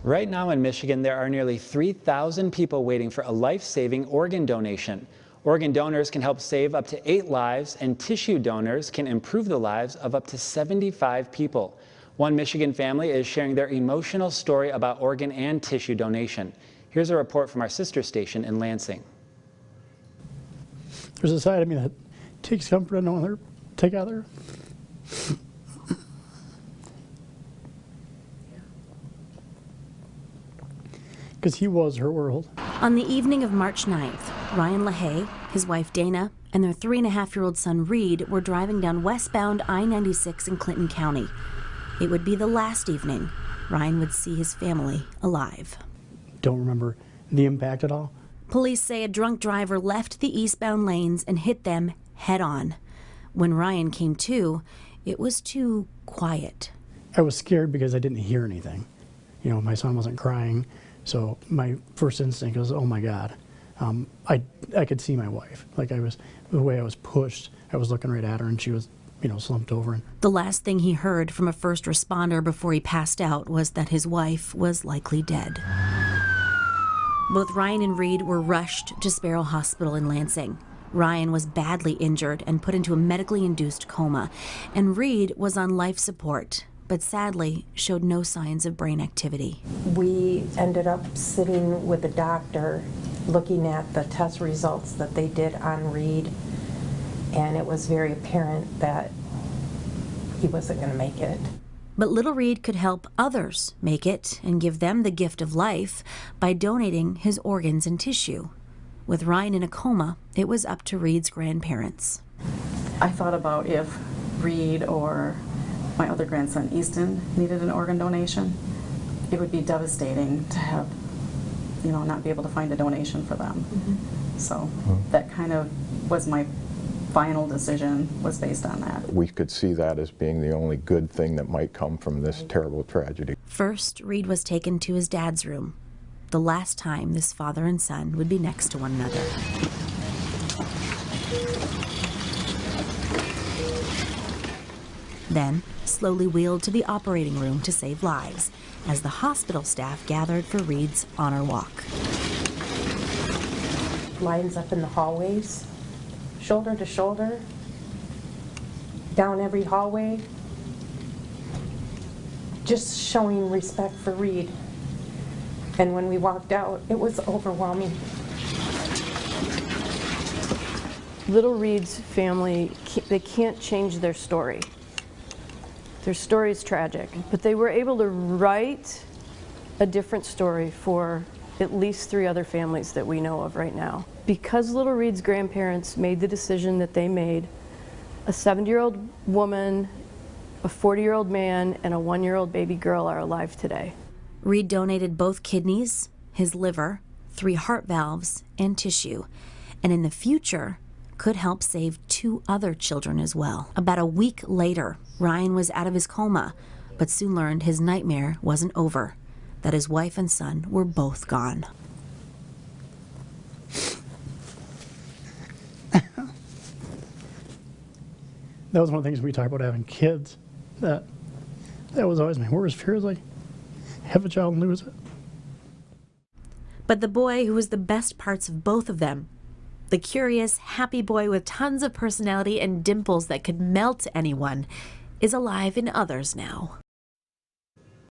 Right now in Michigan, there are nearly 3,000 people waiting for a life-saving organ donation. Organ donors can help save up to 8 lives, and tissue donors can improve the lives of up to 75 people. One Michigan family is sharing their emotional story about organ and tissue donation. Here's a report from our sister station in Lansing. There's a side of me that takes comfort in knowing they're together. Because he was her world. On the evening of March 9th, Ryan LaHaye, his wife Dana, and their 3.5-year-old son Reed were driving down westbound I-96 in Clinton County. It would be the last evening Ryan would see his family alive. Don't remember the impact at all. Police say a drunk driver left the eastbound lanes and hit them head on. When Ryan came to, it was too quiet. I was scared because I didn't hear anything. You know, my son wasn't crying. So my first instinct was, oh my God. I could see my wife. Like the way I was pushed, I was looking right at her and she was, slumped over. The last thing he heard from a first responder before he passed out was that his wife was likely dead. Both Ryan and Reed were rushed to Sparrow Hospital in Lansing. Ryan was badly injured and put into a medically induced coma, and Reed was on life support, but sadly showed no signs of brain activity. We ended up sitting with the doctor looking at the test results that they did on Reed, and it was very apparent that he wasn't going to make it. But little Reed could help others make it and give them the gift of life by donating his organs and tissue. With Ryan in a coma, it was up to Reed's grandparents. I thought about if Reed or my other grandson, Easton, needed an organ donation. It would be devastating to have, not be able to find a donation for them. Mm-hmm. So that kind of was my final decision, was based on that. We could see that as being the only good thing that might come from this terrible tragedy. First, Reed was taken to his dad's room, the last time this father and son would be next to one another. Then, slowly wheeled to the operating room to save lives, as the hospital staff gathered for Reed's honor walk. Lines up in the hallways, shoulder to shoulder, down every hallway, just showing respect for Reed. And when we walked out, it was overwhelming. Little Reed's family, they can't change their story. Their story is tragic, but they were able to write a different story for at least 3 other families that we know of right now. Because little Reed's grandparents made the decision that they made, a 70-year-old woman, a 40-year-old man, and a 1-year-old baby girl are alive today. Reed donated both kidneys, his liver, 3 heart valves, and tissue, and in the future could help save 2 other children as well. About a week later, Ryan was out of his coma, but soon learned his nightmare wasn't over, that his wife and son were both gone. That was one of the things we talked about having kids. That was always my worst fear, is like, have a child and lose it. But the boy who was the best parts of both of them, the curious, happy boy with tons of personality and dimples that could melt anyone, is alive in others now.